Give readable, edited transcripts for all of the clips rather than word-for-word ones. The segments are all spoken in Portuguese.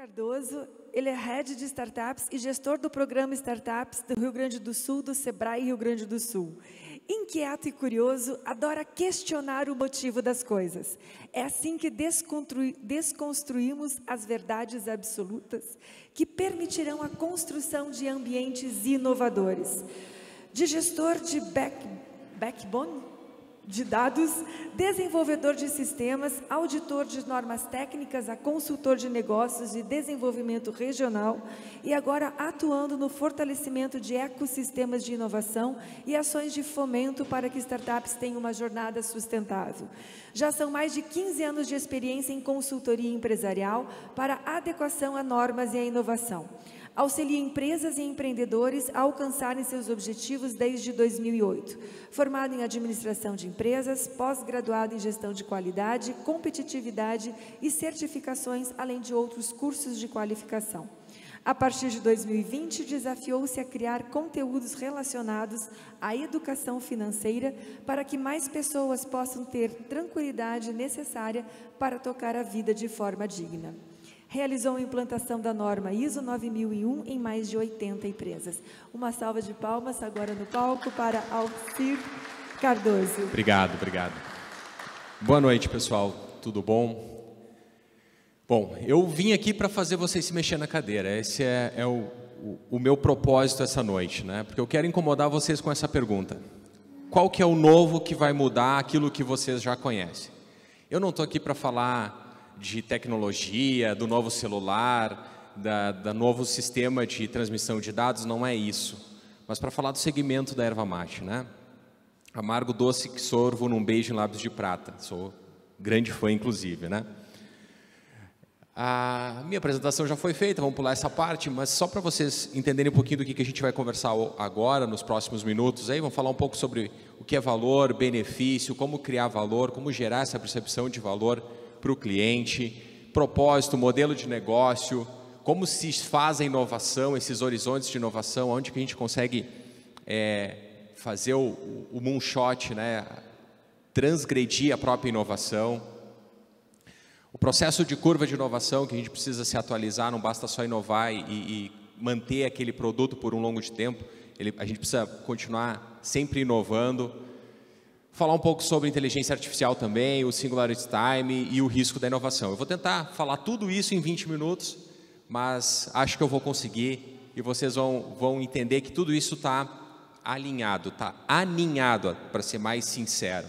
Cardoso, ele é Head de Startups e gestor do programa Startups do Rio Grande do Sul, do Sebrae Rio Grande do Sul. Inquieto e curioso, adora questionar o motivo das coisas. É assim que desconstruímos as verdades absolutas que permitirão a construção de ambientes inovadores. De gestor de backbone de dados, desenvolvedor de sistemas, auditor de normas técnicas, a consultor de negócios e desenvolvimento regional e agora atuando no fortalecimento de ecossistemas de inovação e ações de fomento para que startups tenham uma jornada sustentável. Já são mais de 15 anos de experiência em consultoria empresarial para adequação a normas e a inovação. Auxilia empresas e empreendedores a alcançarem seus objetivos desde 2008. Formado em administração de empresas, pós-graduado em gestão de qualidade, competitividade e certificações, além de outros cursos de qualificação. A partir de 2020, desafiou-se a criar conteúdos relacionados à educação financeira para que mais pessoas possam ter tranquilidade necessária para tocar a vida de forma digna. Realizou a implantação da norma ISO 9001 em mais de 80 empresas. Uma salva de palmas agora no palco para Alcir Cardoso. Obrigado, obrigado. Boa noite, pessoal. Tudo bom? Bom, eu vim aqui para fazer vocês se mexer na cadeira. Esse é o meu propósito essa noite, né? Porque eu quero incomodar vocês com essa pergunta. Qual que é o novo que vai mudar aquilo que vocês já conhecem? Eu não estou aqui para falar de tecnologia, do novo celular, da novo sistema de transmissão de dados, não é isso. Mas para falar do segmento da erva mate, né? Amargo doce que sorvo num beijo em lábios de prata. Sou grande fã, inclusive, né? A minha apresentação já foi feita, vamos pular essa parte, mas só para vocês entenderem um pouquinho do que a gente vai conversar agora, nos próximos minutos, aí vamos falar um pouco sobre o que é valor, benefício, como criar valor, como gerar essa percepção de valor para o cliente, propósito, modelo de negócio, como se faz a inovação, esses horizontes de inovação, onde que a gente consegue fazer o moonshot, né? Transgredir a própria inovação. O processo de curva de inovação, que a gente precisa se atualizar, não basta só inovar e manter aquele produto por um longo de tempo, a gente precisa continuar sempre inovando. Falar um pouco sobre inteligência artificial também, o Singularity Time e o risco da inovação. Eu vou tentar falar tudo isso em 20 minutos, mas acho que eu vou conseguir e vocês vão entender que tudo isso está alinhado, está aninhado, para ser mais sincero,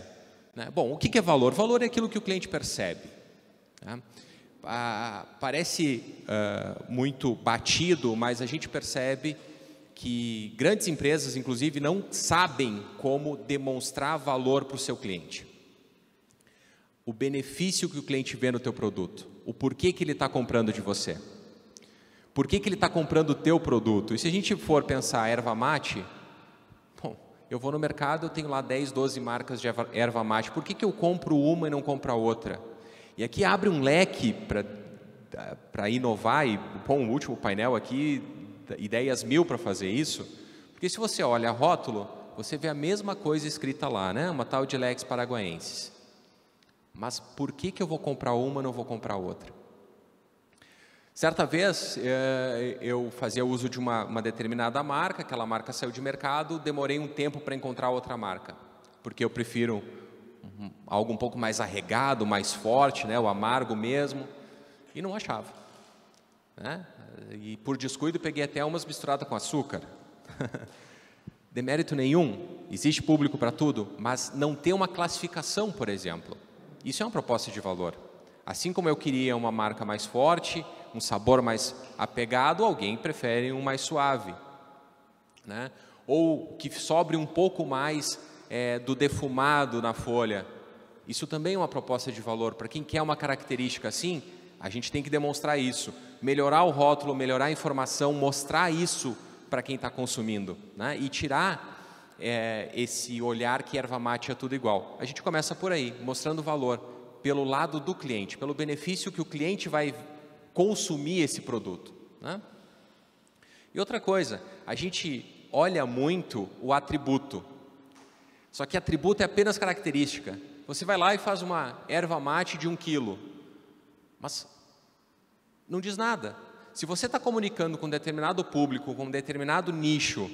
né? Bom, o que é valor? Valor é aquilo que o cliente percebe, né? Parece muito batido, mas a gente percebe que grandes empresas, inclusive, não sabem como demonstrar valor para o seu cliente. O benefício que o cliente vê no teu produto, o porquê que ele está comprando de você, por que ele está comprando o teu produto. E se a gente for pensar erva mate, bom, eu vou no mercado, eu tenho lá 10, 12 marcas de erva mate, por que eu compro uma e não compro a outra? E aqui abre um leque para inovar, e bom, o último painel aqui, ideias 1000 para fazer isso, porque se você olha rótulo, você vê a mesma coisa escrita lá, né? Uma tal de Lex Paraguaensis. Mas por que eu vou comprar uma e não vou comprar outra? Certa vez eu fazia uso de uma determinada marca, aquela marca saiu de mercado, demorei um tempo para encontrar outra marca, porque eu prefiro algo um pouco mais arregado, mais forte, né? O amargo mesmo, e não achava, né? E por descuido peguei até umas misturadas com açúcar. Demérito nenhum, existe público para tudo, mas não tem uma classificação, por exemplo. Isso é uma proposta de valor. Assim como eu queria uma marca mais forte, um sabor mais apegado, alguém prefere um mais suave, né? Ou que sobre um pouco mais do defumado na folha. Isso também é uma proposta de valor. Para quem quer uma característica assim, a gente tem que demonstrar isso, melhorar o rótulo, melhorar a informação, mostrar isso para quem está consumindo, né? E tirar esse olhar que erva mate é tudo igual. A gente começa por aí, mostrando valor pelo lado do cliente, pelo benefício que o cliente vai consumir esse produto, né? E outra coisa, a gente olha muito o atributo, só que atributo é apenas característica. Você vai lá e faz uma erva mate de 1 quilo, mas Não diz nada. Se você está comunicando com um determinado público, com um determinado nicho,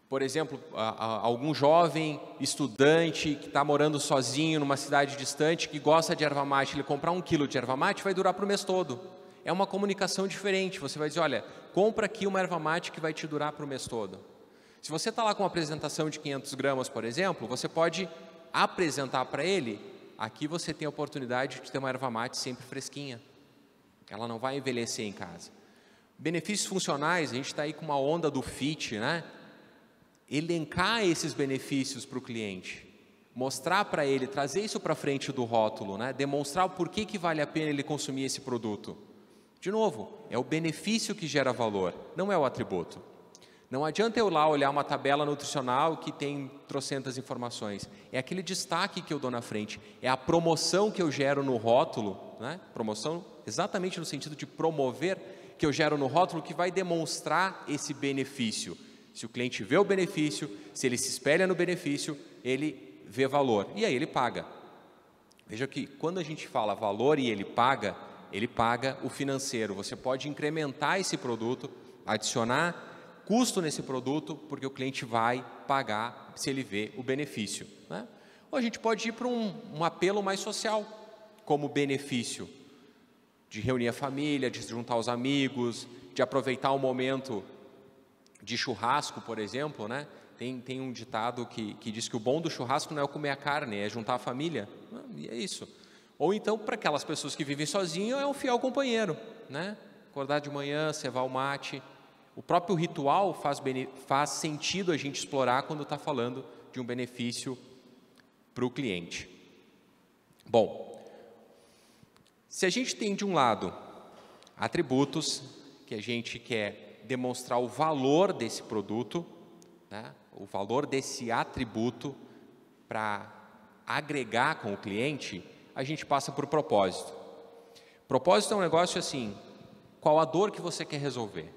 por exemplo, algum jovem estudante que está morando sozinho numa cidade distante, que gosta de erva mate, ele comprar 1 quilo de erva mate, vai durar para o mês todo. É uma comunicação diferente. Você vai dizer, olha, compra aqui uma erva mate que vai te durar para o mês todo. Se você está lá com uma apresentação de 500 gramas, por exemplo, você pode apresentar para ele, aqui você tem a oportunidade de ter uma erva mate sempre fresquinha. Ela não vai envelhecer em casa. Benefícios funcionais, a gente está aí com uma onda do fit, né? Elencar esses benefícios para o cliente, mostrar para ele, trazer isso para frente do rótulo, né? Demonstrar o porquê que vale a pena ele consumir esse produto. De novo, é o benefício que gera valor, não é o atributo. Não adianta eu lá olhar uma tabela nutricional que tem trocentas informações. É aquele destaque que eu dou na frente, é a promoção que eu gero no rótulo, né? Promoção exatamente no sentido de promover, que eu gero no rótulo, que vai demonstrar esse benefício. Se o cliente vê o benefício, se ele se espelha no benefício, ele vê valor e aí ele paga. Veja que quando a gente fala valor e ele paga o financeiro. Você pode incrementar esse produto, adicionar custo nesse produto, porque o cliente vai pagar se ele vê o benefício, né? Ou a gente pode ir para um apelo mais social, como benefício de reunir a família, de juntar os amigos, de aproveitar o momento de churrasco, por exemplo, né? Tem um ditado que diz que o bom do churrasco não é comer a carne, é juntar a família, e é isso. Ou então, para aquelas pessoas que vivem sozinhas, é um fiel companheiro, né? Acordar de manhã, cevar o mate. O próprio ritual faz sentido a gente explorar quando está falando de um benefício para o cliente. Bom, se a gente tem de um lado atributos, que a gente quer demonstrar o valor desse produto, né? O valor desse atributo para agregar com o cliente, a gente passa por propósito. Propósito é um negócio assim, qual a dor que você quer resolver?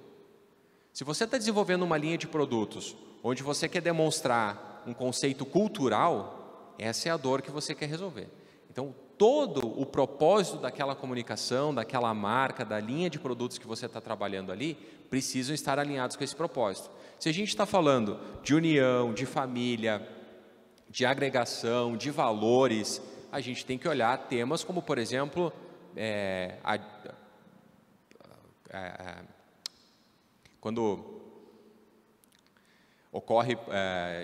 Se você está desenvolvendo uma linha de produtos onde você quer demonstrar um conceito cultural, essa é a dor que você quer resolver. Então, todo o propósito daquela comunicação, daquela marca, da linha de produtos que você está trabalhando ali, precisam estar alinhados com esse propósito. Se a gente está falando de união, de família, de agregação, de valores, a gente tem que olhar temas como, por exemplo, quando ocorre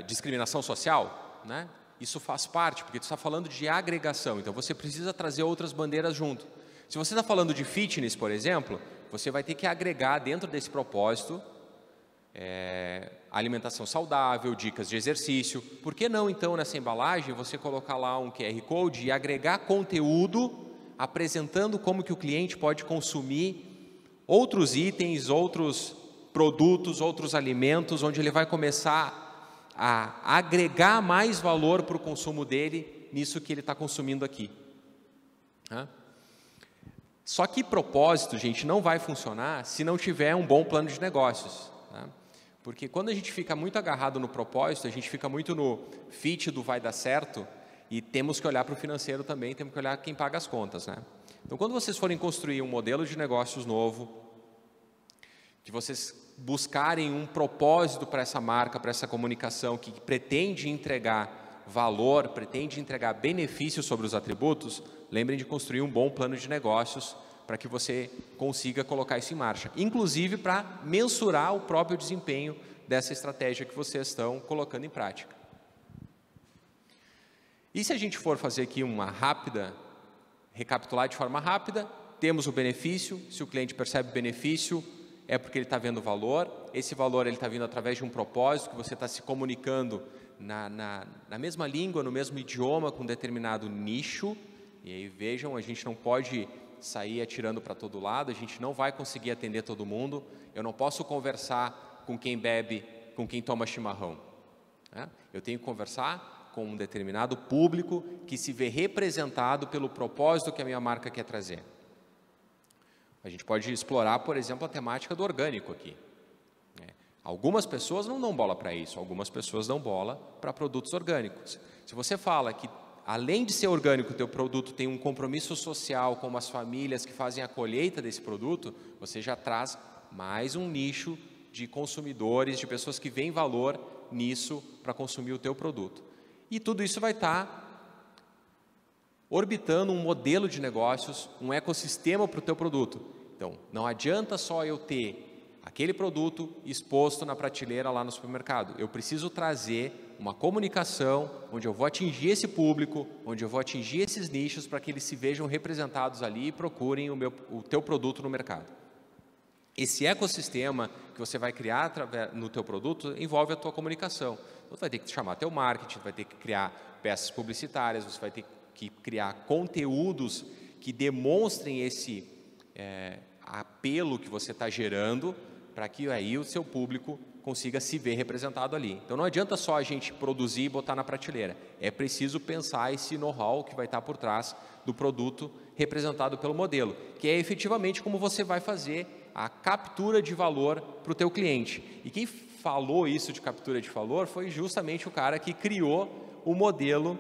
discriminação social, né? Isso faz parte, porque tu está falando de agregação, então você precisa trazer outras bandeiras junto. Se você está falando de fitness, por exemplo, você vai ter que agregar dentro desse propósito alimentação saudável, dicas de exercício. Por que não, então, nessa embalagem, você colocar lá um QR Code e agregar conteúdo, apresentando como que o cliente pode consumir outros itens, outros produtos, outros alimentos, onde ele vai começar a agregar mais valor para o consumo dele, nisso que ele está consumindo aqui. Só que propósito, gente, não vai funcionar se não tiver um bom plano de negócios, né? Porque quando a gente fica muito agarrado no propósito, a gente fica muito no fit do vai dar certo, e temos que olhar para o financeiro também, temos que olhar quem paga as contas, né? Então, quando vocês forem construir um modelo de negócios novo, que vocês buscarem um propósito para essa marca, para essa comunicação que pretende entregar valor, pretende entregar benefícios sobre os atributos, lembrem de construir um bom plano de negócios para que você consiga colocar isso em marcha, inclusive para mensurar o próprio desempenho dessa estratégia que vocês estão colocando em prática. E se a gente for fazer aqui recapitular de forma rápida, temos o benefício, se o cliente percebe o benefício, é porque ele está vendo valor, esse valor ele está vindo através de um propósito, que você está se comunicando na mesma língua, no mesmo idioma, com um determinado nicho, e aí vejam, a gente não pode sair atirando para todo lado, a gente não vai conseguir atender todo mundo, eu não posso conversar com quem bebe, com quem toma chimarrão, né? Eu tenho que conversar com um determinado público que se vê representado pelo propósito que a minha marca quer trazer. A gente pode explorar, por exemplo, a temática do orgânico aqui. Algumas pessoas não dão bola para isso, algumas pessoas dão bola para produtos orgânicos. Se você fala que além de ser orgânico, o teu produto tem um compromisso social, como as famílias que fazem a colheita desse produto, você já traz mais um nicho de consumidores, de pessoas que veem valor nisso para consumir o teu produto. E tudo isso vai estar orbitando um modelo de negócios, um ecossistema para o teu produto. Então, não adianta só eu ter aquele produto exposto na prateleira lá no supermercado. Eu preciso trazer uma comunicação onde eu vou atingir esse público, onde eu vou atingir esses nichos para que eles se vejam representados ali e procurem o teu produto no mercado. Esse ecossistema que você vai criar no teu produto envolve a tua comunicação. Você vai ter que chamar teu marketing, vai ter que criar peças publicitárias, você vai ter que criar conteúdos que demonstrem esse apelo que você está gerando para que aí o seu público consiga se ver representado ali. Então não adianta só a gente produzir e botar na prateleira. É preciso pensar esse know-how que vai estar por trás do produto representado pelo modelo, que é efetivamente como você vai fazer a captura de valor para o teu cliente. E quem falou isso de captura de valor foi justamente o cara que criou o modelo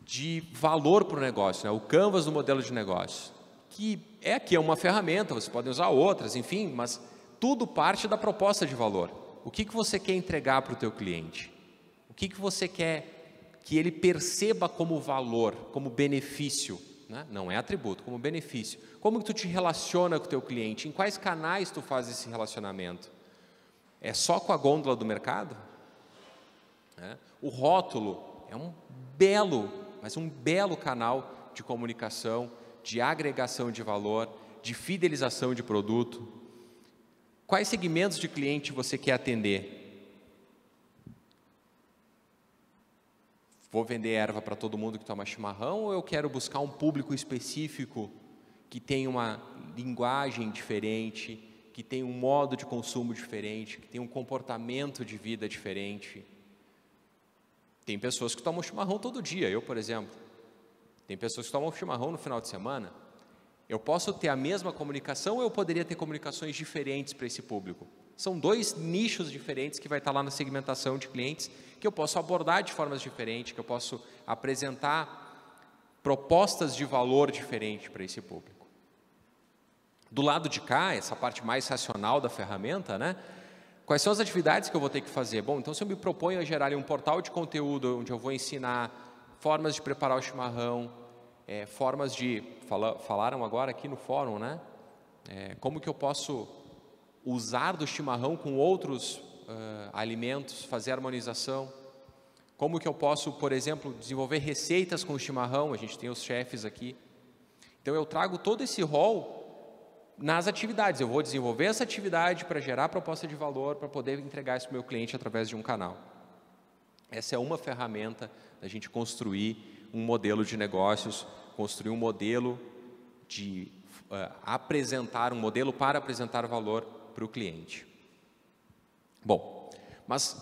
de valor para o negócio, né? O Canvas do modelo de negócio, que aqui é uma ferramenta, você pode usar outras, enfim, mas tudo parte da proposta de valor. O que você quer entregar para o teu cliente? O que você quer que ele perceba como valor, como benefício, né? Não é atributo, como benefício. Como que tu te relaciona com o teu cliente? Em quais canais tu faz esse relacionamento? É só com a gôndola do mercado? O rótulo é um belo canal de comunicação, de agregação de valor, de fidelização de produto. Quais segmentos de cliente você quer atender? Vou vender erva para todo mundo que toma chimarrão ou eu quero buscar um público específico que tem uma linguagem diferente, que tem um modo de consumo diferente, que tem um comportamento de vida diferente? Tem pessoas que tomam chimarrão todo dia, eu, por exemplo. Tem pessoas que tomam chimarrão no final de semana. Eu posso ter a mesma comunicação ou eu poderia ter comunicações diferentes para esse público? São dois nichos diferentes que vai estar lá na segmentação de clientes, que eu posso abordar de formas diferentes, que eu posso apresentar propostas de valor diferentes para esse público. Do lado de cá, essa parte mais racional da ferramenta, né? Quais são as atividades que eu vou ter que fazer? Bom, então se eu me proponho a gerar um portal de conteúdo onde eu vou ensinar formas de preparar o chimarrão, formas de... Falaram agora aqui no fórum, né? Como que eu posso usar do chimarrão com outros alimentos, fazer harmonização? Como que eu posso, por exemplo, desenvolver receitas com o chimarrão? A gente tem os chefes aqui. Então eu trago todo esse rol nas atividades. Eu vou desenvolver essa atividade para gerar proposta de valor, para poder entregar isso para o meu cliente através de um canal. Essa é uma ferramenta da gente construir um modelo de negócios, construir um modelo de apresentar, um modelo para apresentar valor para o cliente. Bom, mas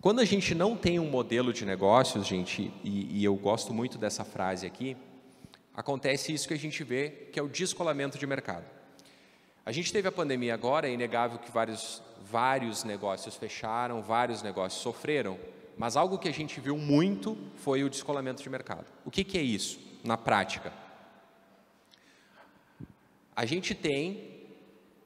quando a gente não tem um modelo de negócios, gente, e eu gosto muito dessa frase aqui, acontece isso que a gente vê, que é o descolamento de mercado. A gente teve a pandemia agora, é inegável que vários negócios fecharam, vários negócios sofreram, mas algo que a gente viu muito foi o descolamento de mercado. O que é isso, na prática? A gente tem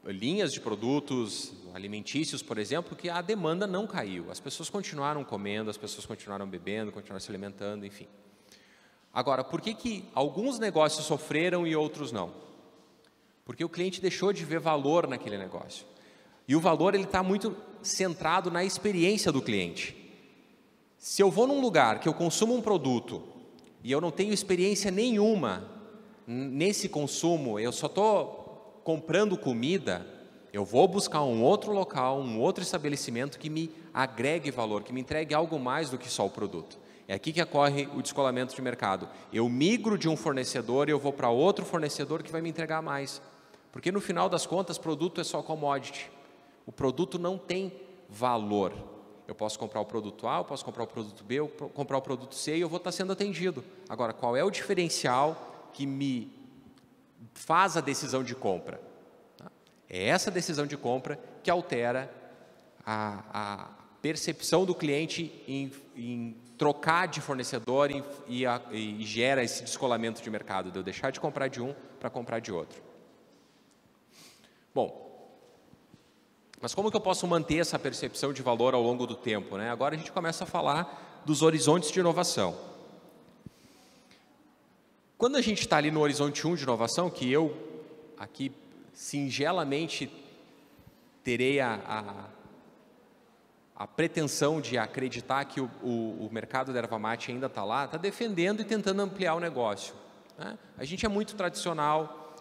linhas de produtos alimentícios, por exemplo, que a demanda não caiu. As pessoas continuaram comendo, as pessoas continuaram bebendo, continuaram se alimentando, enfim. Agora, por que alguns negócios sofreram e outros não? Porque o cliente deixou de ver valor naquele negócio. E o valor está muito centrado na experiência do cliente. Se eu vou num lugar que eu consumo um produto e eu não tenho experiência nenhuma nesse consumo, eu só estou comprando comida, eu vou buscar um outro local, um outro estabelecimento que me agregue valor, que me entregue algo mais do que só o produto. É aqui que ocorre o descolamento de mercado. Eu migro de um fornecedor e eu vou para outro fornecedor que vai me entregar mais. Porque no final das contas, produto é só commodity. O produto não tem valor. Eu posso comprar o produto A, eu posso comprar o produto B, eu posso comprar o produto C e eu vou estar sendo atendido. Agora, qual é o diferencial que me faz a decisão de compra? É essa decisão de compra que altera a percepção do cliente em trocar de fornecedor e gera esse descolamento de mercado, de eu deixar de comprar de um para comprar de outro. Bom, mas como que eu posso manter essa percepção de valor ao longo do tempo, né? Agora a gente começa a falar dos horizontes de inovação. Quando a gente está ali no horizonte 1 de inovação, que eu aqui singelamente terei a pretensão de acreditar que o mercado da erva mate ainda está lá, está defendendo e tentando ampliar o negócio, né? A gente é muito tradicional,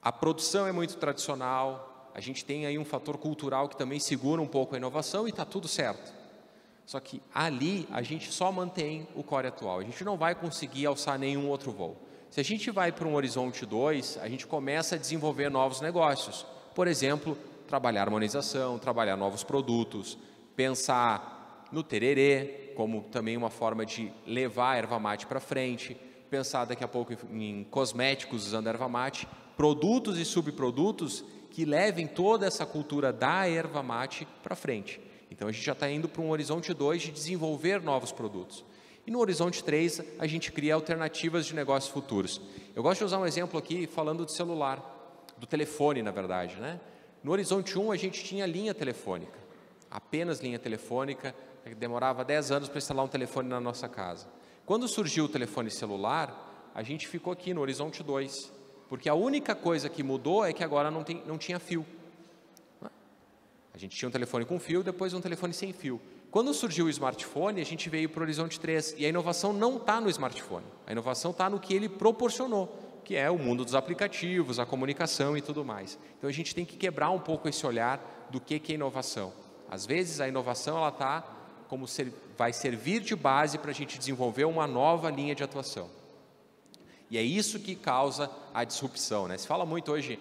a produção é muito tradicional, a gente tem aí um fator cultural que também segura um pouco a inovação e está tudo certo. Só que ali a gente só mantém o core atual, a gente não vai conseguir alçar nenhum outro voo. Se a gente vai para um horizonte 2, a gente começa a desenvolver novos negócios. Por exemplo, trabalhar harmonização, trabalhar novos produtos, pensar no tererê, como também uma forma de levar a erva mate para frente, pensar daqui a pouco em cosméticos usando a erva mate, produtos e subprodutos que levem toda essa cultura da erva mate para frente. Então a gente já está indo para um horizonte 2 de desenvolver novos produtos. E no horizonte 3 a gente cria alternativas de negócios futuros. Eu gosto de usar um exemplo aqui falando do celular, do telefone na verdade, né? No horizonte 1 a gente tinha linha telefônica, apenas linha telefônica, demorava 10 anos para instalar um telefone na nossa casa. Quando surgiu o telefone celular, a gente ficou aqui no horizonte 2, porque a única coisa que mudou é que agora não tinha fio. A gente tinha um telefone com fio, depois um telefone sem fio. Quando surgiu o smartphone, a gente veio para o horizonte 3, e a inovação não está no smartphone, a inovação está no que ele proporcionou, que é o mundo dos aplicativos, a comunicação e tudo mais. Então a gente tem que quebrar um pouco esse olhar do que é inovação. Às vezes a inovação ela está como vai servir de base para a gente desenvolver uma nova linha de atuação. E é isso que causa a disrupção, né? Se fala muito hoje,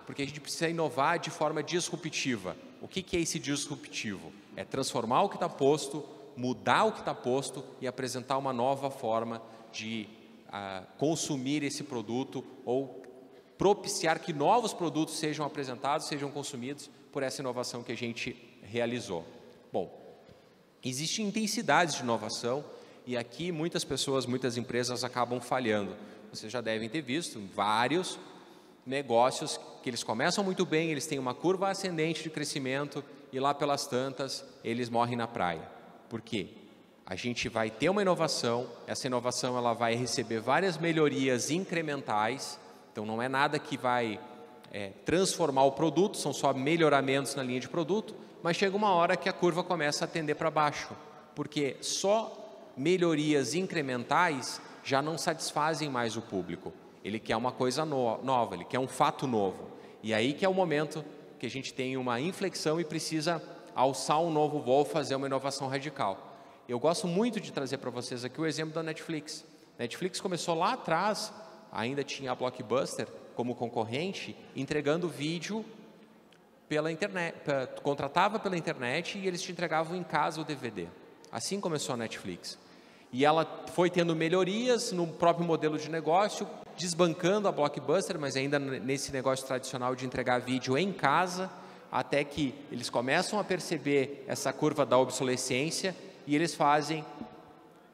porque a gente precisa inovar de forma disruptiva. O que é esse disruptivo? É transformar o que está posto, mudar o que está posto e apresentar uma nova forma de consumir esse produto ou propiciar que novos produtos sejam apresentados, sejam consumidos por essa inovação que a gente realizou. Bom, existem intensidades de inovação e aqui muitas pessoas, muitas empresas acabam falhando. Vocês já devem ter visto vários negócios que eles começam muito bem, eles têm uma curva ascendente de crescimento e lá pelas tantas eles morrem na praia. Por quê? A gente vai ter uma inovação, essa inovação ela vai receber várias melhorias incrementais, então não é nada que vai transformar o produto, são só melhoramentos na linha de produto, mas chega uma hora que a curva começa a tender para baixo, porque só melhorias incrementais já não satisfazem mais o público. Ele quer uma coisa nova, ele quer um fato novo. E aí que é o momento que a gente tem uma inflexão e precisa alçar um novo voo, fazer uma inovação radical. Eu gosto muito de trazer para vocês aqui o exemplo da Netflix. Netflix começou lá atrás, ainda tinha a Blockbuster como concorrente, entregando vídeo pela internet, contratava pela internet e eles te entregavam em casa o DVD. Assim começou a Netflix. E ela foi tendo melhorias no próprio modelo de negócio, desbancando a Blockbuster, mas ainda nesse negócio tradicional de entregar vídeo em casa, até que eles começam a perceber essa curva da obsolescência e eles fazem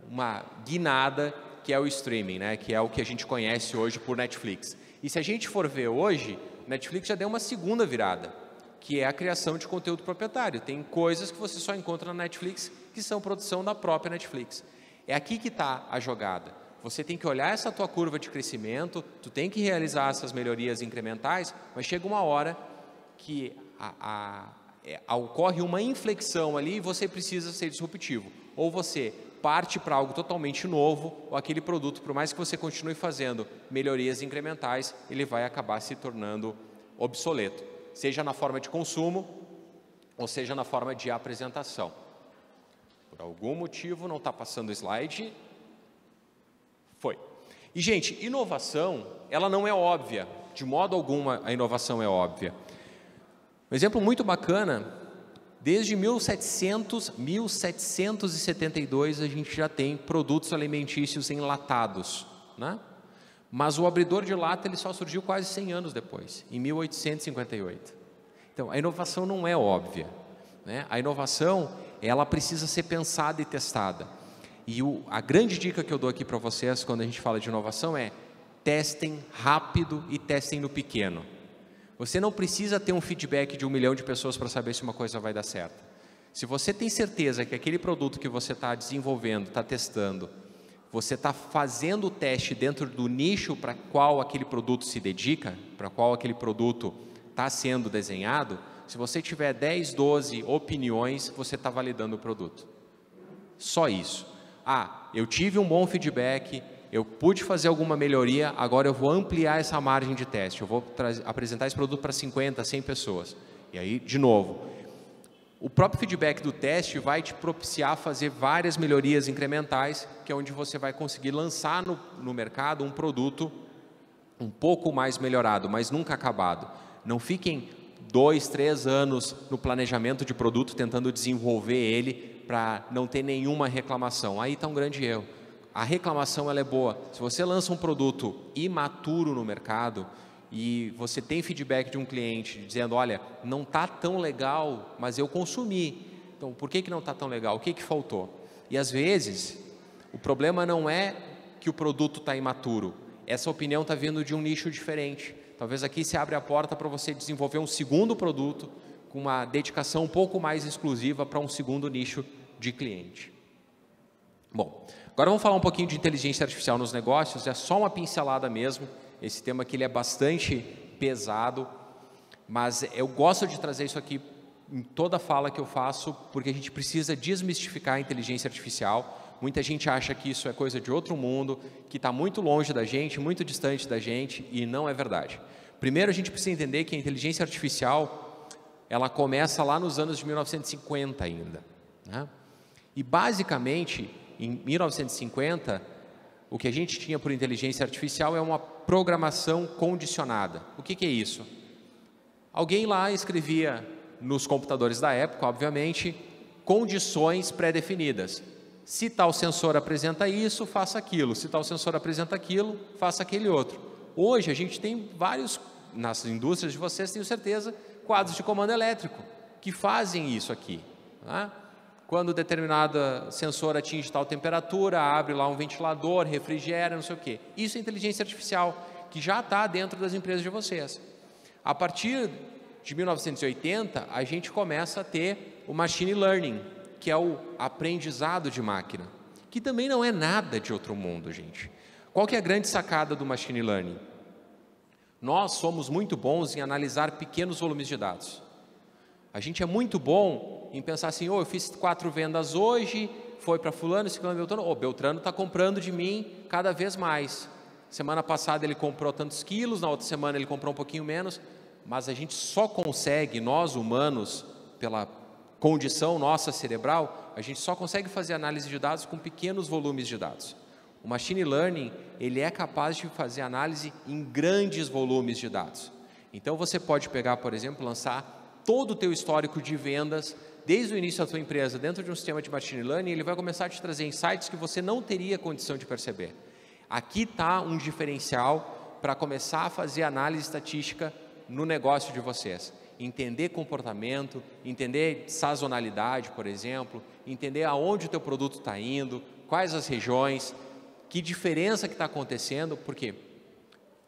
uma guinada que é o streaming, né? Que é o que a gente conhece hoje por Netflix. E se a gente for ver hoje, Netflix já deu uma segunda virada, que é a criação de conteúdo proprietário. Tem coisas que você só encontra na Netflix que são produção da própria Netflix. É aqui que está a jogada. Você tem que olhar essa tua curva de crescimento, tu tem que realizar essas melhorias incrementais, mas chega uma hora que ocorre uma inflexão ali e você precisa ser disruptivo. Ou você parte para algo totalmente novo, ou aquele produto, por mais que você continue fazendo melhorias incrementais, ele vai acabar se tornando obsoleto, seja na forma de consumo, ou seja na forma de apresentação. Por algum motivo não está passando o slide. Foi. E, gente, inovação, ela não é óbvia. De modo algum a inovação é óbvia. Um exemplo muito bacana, desde 1772 a gente já tem produtos alimentícios enlatados, né? Mas o abridor de lata ele só surgiu quase 100 anos depois, em 1858. Então, a inovação não é óbvia, né? A inovação ela precisa ser pensada e testada. E a grande dica que eu dou aqui para vocês quando a gente fala de inovação é: testem rápido e testem no pequeno. Você não precisa ter um feedback de 1 milhão de pessoas para saber se uma coisa vai dar certo. Se você tem certeza que aquele produto que você está desenvolvendo, está testando, você está fazendo o teste dentro do nicho para qual aquele produto se dedica, para qual aquele produto está sendo desenhado, se você tiver 10, 12 opiniões, você está validando o produto. Só isso. Eu tive um bom feedback, eu pude fazer alguma melhoria, agora eu vou ampliar essa margem de teste, eu vou apresentar esse produto para 50, 100 pessoas. E aí, de novo, o próprio feedback do teste vai te propiciar fazer várias melhorias incrementais, que é onde você vai conseguir lançar no mercado um produto um pouco mais melhorado, mas nunca acabado. Não fiquem 2, 3 anos no planejamento de produto tentando desenvolver ele para não ter nenhuma reclamação. Aí está um grande erro. A reclamação ela é boa. Se você lança um produto imaturo no mercado e você tem feedback de um cliente dizendo, olha, não está tão legal, mas eu consumi. Então, por que não está tão legal? O que faltou? E às vezes, o problema não é que o produto está imaturo. Essa opinião está vindo de um nicho diferente. Talvez aqui se abre a porta para você desenvolver um segundo produto com uma dedicação um pouco mais exclusiva para um segundo nicho de cliente. Bom, agora vamos falar um pouquinho de inteligência artificial nos negócios. É só uma pincelada mesmo. Esse tema aqui ele é bastante pesado, mas eu gosto de trazer isso aqui em toda fala que eu faço, porque a gente precisa desmistificar a inteligência artificial. Muita gente acha que isso é coisa de outro mundo, que está muito longe da gente, muito distante da gente, e não é verdade. Primeiro, a gente precisa entender que a inteligência artificial, ela começa lá nos anos de 1950 ainda, né? E basicamente, em 1950, o que a gente tinha por inteligência artificial é uma programação condicionada. O que é isso? Alguém lá escrevia nos computadores da época, obviamente, condições pré-definidas. Se tal sensor apresenta isso, faça aquilo. Se tal sensor apresenta aquilo, faça aquele outro. Hoje a gente tem vários, nas indústrias de vocês, tenho certeza, quadros de comando elétrico que fazem isso aqui, né? Quando determinado sensor atinge tal temperatura, abre lá um ventilador, refrigera, não sei o quê. Isso é inteligência artificial, que já está dentro das empresas de vocês. A partir de 1980, a gente começa a ter o machine learning, que é o aprendizado de máquina, que também não é nada de outro mundo, gente. Qual que é a grande sacada do machine learning? Nós somos muito bons em analisar pequenos volumes de dados. A gente é muito bom em pensar assim, eu fiz 4 vendas hoje, foi para fulano, ciclano, Beltrano, Beltrano está comprando de mim cada vez mais. Semana passada ele comprou tantos quilos, na outra semana ele comprou um pouquinho menos, mas a gente só consegue, nós humanos, pela condição nossa cerebral, a gente só consegue fazer análise de dados com pequenos volumes de dados. O machine learning, ele é capaz de fazer análise em grandes volumes de dados. Então você pode pegar, por exemplo, lançar todo o teu histórico de vendas, desde o início da tua empresa, dentro de um sistema de machine learning, ele vai começar a te trazer insights que você não teria condição de perceber. Aqui está um diferencial para começar a fazer análise estatística no negócio de vocês. Entender comportamento, entender sazonalidade, por exemplo, entender aonde o teu produto está indo, quais as regiões, que diferença que está acontecendo, porque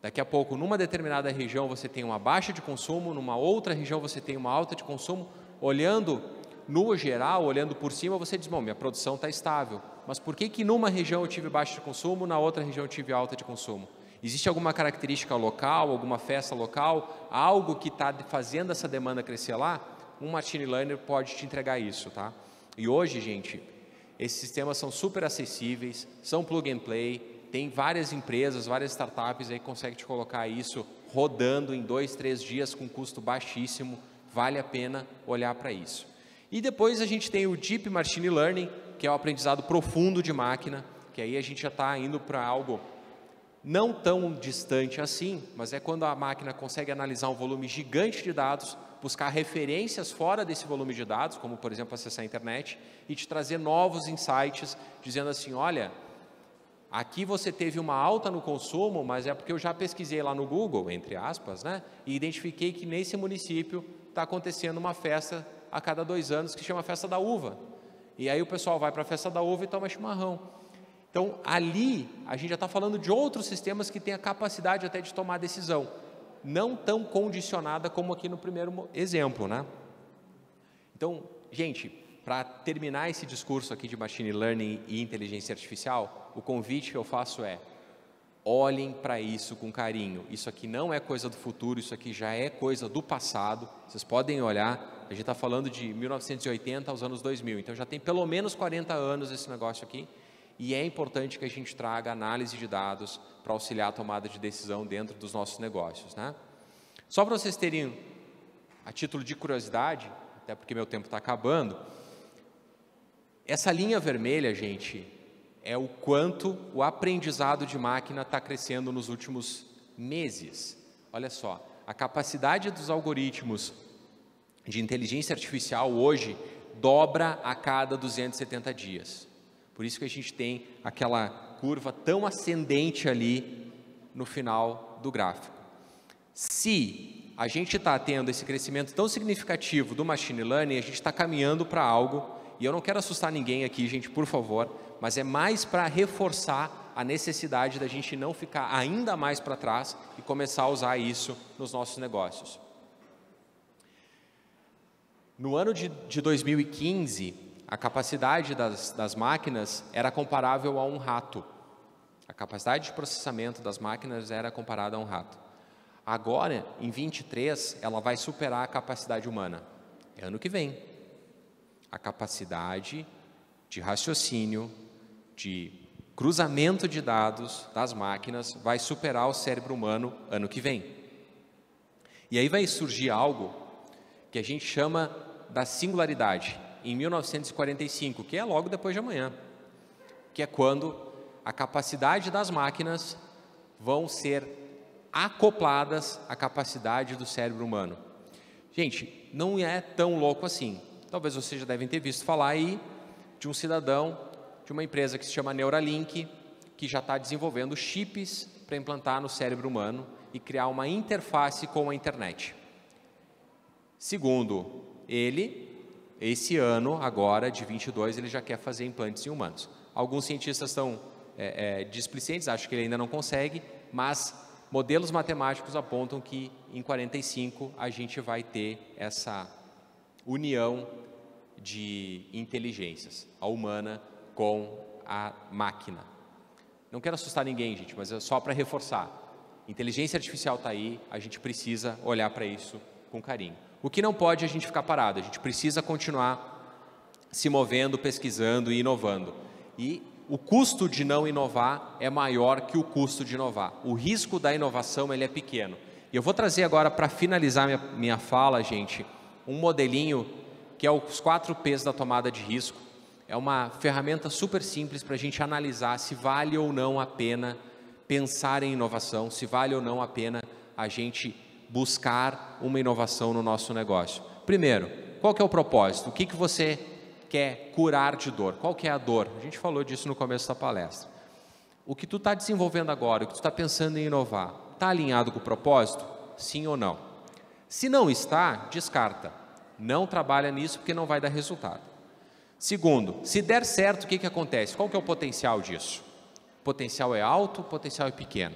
daqui a pouco, numa determinada região, você tem uma baixa de consumo, numa outra região você tem uma alta de consumo. Olhando no geral, olhando por cima, você diz, bom, minha produção está estável. Mas por que numa região eu tive baixa de consumo, na outra região eu tive alta de consumo? Existe alguma característica local, alguma festa local, algo que está fazendo essa demanda crescer lá? Um machine learner pode te entregar isso, tá? E hoje, gente, esses sistemas são super acessíveis, são plug and play. Tem várias empresas, várias startups aí que conseguem te colocar isso rodando em 2, 3 dias com custo baixíssimo. Vale a pena olhar para isso. E depois a gente tem o Deep Machine Learning, que é o aprendizado profundo de máquina, que aí a gente já está indo para algo não tão distante assim, mas é quando a máquina consegue analisar um volume gigante de dados, buscar referências fora desse volume de dados, como por exemplo acessar a internet, e te trazer novos insights, dizendo assim, olha, aqui você teve uma alta no consumo, mas é porque eu já pesquisei lá no Google, entre aspas, né? E identifiquei que nesse município está acontecendo uma festa a cada 2 anos que chama Festa da Uva. E aí o pessoal vai para a festa da uva e toma chimarrão. Então, ali, a gente já está falando de outros sistemas que têm a capacidade até de tomar decisão, não tão condicionada como aqui no primeiro exemplo, né? Então, gente, para terminar esse discurso aqui de Machine Learning e inteligência artificial, o convite que eu faço é: olhem para isso com carinho. Isso aqui não é coisa do futuro, isso aqui já é coisa do passado. Vocês podem olhar, a gente está falando de 1980 aos anos 2000, então já tem pelo menos 40 anos esse negócio aqui. E é importante que a gente traga análise de dados para auxiliar a tomada de decisão dentro dos nossos negócios, né? Só para vocês terem, a título de curiosidade, até porque meu tempo está acabando, essa linha vermelha, gente, é o quanto o aprendizado de máquina está crescendo nos últimos meses. Olha só, a capacidade dos algoritmos de inteligência artificial hoje dobra a cada 270 dias. Por isso que a gente tem aquela curva tão ascendente ali no final do gráfico. Se a gente está tendo esse crescimento tão significativo do Machine Learning, a gente está caminhando para algo, e eu não quero assustar ninguém aqui, gente, por favor, mas é mais para reforçar a necessidade da gente não ficar ainda mais para trás e começar a usar isso nos nossos negócios. No ano de 2015, a capacidade das máquinas era comparável a um rato. A capacidade de processamento das máquinas era comparada a um rato. Agora, em 23, ela vai superar a capacidade humana. É ano que vem. A capacidade de raciocínio, de cruzamento de dados das máquinas vai superar o cérebro humano ano que vem. E aí vai surgir algo que a gente chama da singularidade, em 1945, que é logo depois de amanhã, que é quando a capacidade das máquinas vão ser acopladas à capacidade do cérebro humano. Gente, não é tão louco assim. Talvez vocês já devem ter visto falar aí de um cidadão de uma empresa que se chama Neuralink, que já está desenvolvendo chips para implantar no cérebro humano e criar uma interface com a internet. Segundo ele, esse ano, agora, de 22, ele já quer fazer implantes em humanos. Alguns cientistas estão displicentes, acham que ele ainda não consegue, mas modelos matemáticos apontam que em 45 a gente vai ter essa união de inteligências, a humana com a máquina. Não quero assustar ninguém, gente, mas é só para reforçar. Inteligência artificial está aí, a gente precisa olhar para isso com carinho. O que não pode é a gente ficar parado, a gente precisa continuar se movendo, pesquisando e inovando. E o custo de não inovar é maior que o custo de inovar. O risco da inovação ele é pequeno. E eu vou trazer agora, para finalizar minha fala, gente, um modelinho que é os 4 P's da tomada de risco. É uma ferramenta super simples para a gente analisar se vale ou não a pena pensar em inovação, se vale ou não a pena a gente buscar uma inovação no nosso negócio. Primeiro, qual que é o propósito? O que você quer curar de dor? Qual que é a dor? A gente falou disso no começo da palestra. O que tu está desenvolvendo agora, o que tu está pensando em inovar, está alinhado com o propósito? Sim ou não? Se não está, descarta. Não trabalha nisso porque não vai dar resultado. Segundo, se der certo, o que acontece? Qual que é o potencial disso? O potencial é alto, o potencial é pequeno.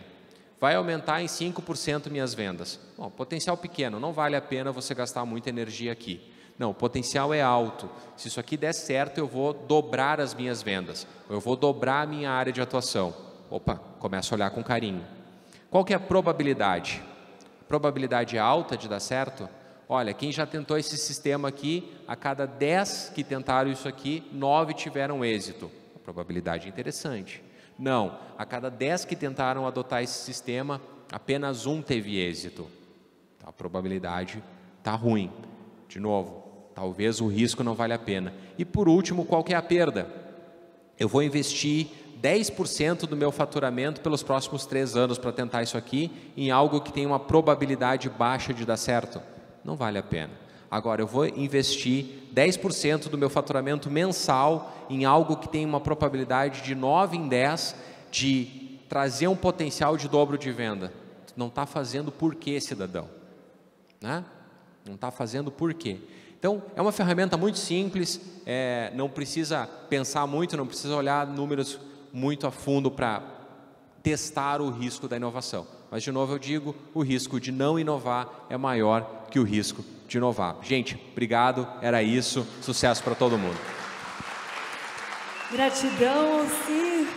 Vai aumentar em 5% minhas vendas. Bom, potencial pequeno, não vale a pena você gastar muita energia aqui. Não, o potencial é alto. Se isso aqui der certo, eu vou dobrar as minhas vendas. Eu vou dobrar a minha área de atuação. Opa, começo a olhar com carinho. Qual que é a probabilidade? A probabilidade é alta de dar certo? Olha, quem já tentou esse sistema aqui, a cada 10 que tentaram isso aqui, 9 tiveram êxito. A probabilidade é interessante. Não, a cada 10 que tentaram adotar esse sistema, apenas 1 teve êxito. A probabilidade está ruim. De novo, talvez o risco não vale a pena. E por último, qual que é a perda? Eu vou investir 10% do meu faturamento pelos próximos 3 anos para tentar isso aqui em algo que tem uma probabilidade baixa de dar certo. Não vale a pena. Agora, eu vou investir 10% do meu faturamento mensal em algo que tem uma probabilidade de 9 em 10 de trazer um potencial de dobro de venda. Não está fazendo por quê, cidadão? Né? Não está fazendo por quê? Então, é uma ferramenta muito simples, não precisa pensar muito, não precisa olhar números muito a fundo para testar o risco da inovação. Mas, de novo, eu digo, o risco de não inovar é maior que o risco de inovar. Gente, obrigado, era isso, sucesso para todo mundo. Gratidão, Alcir.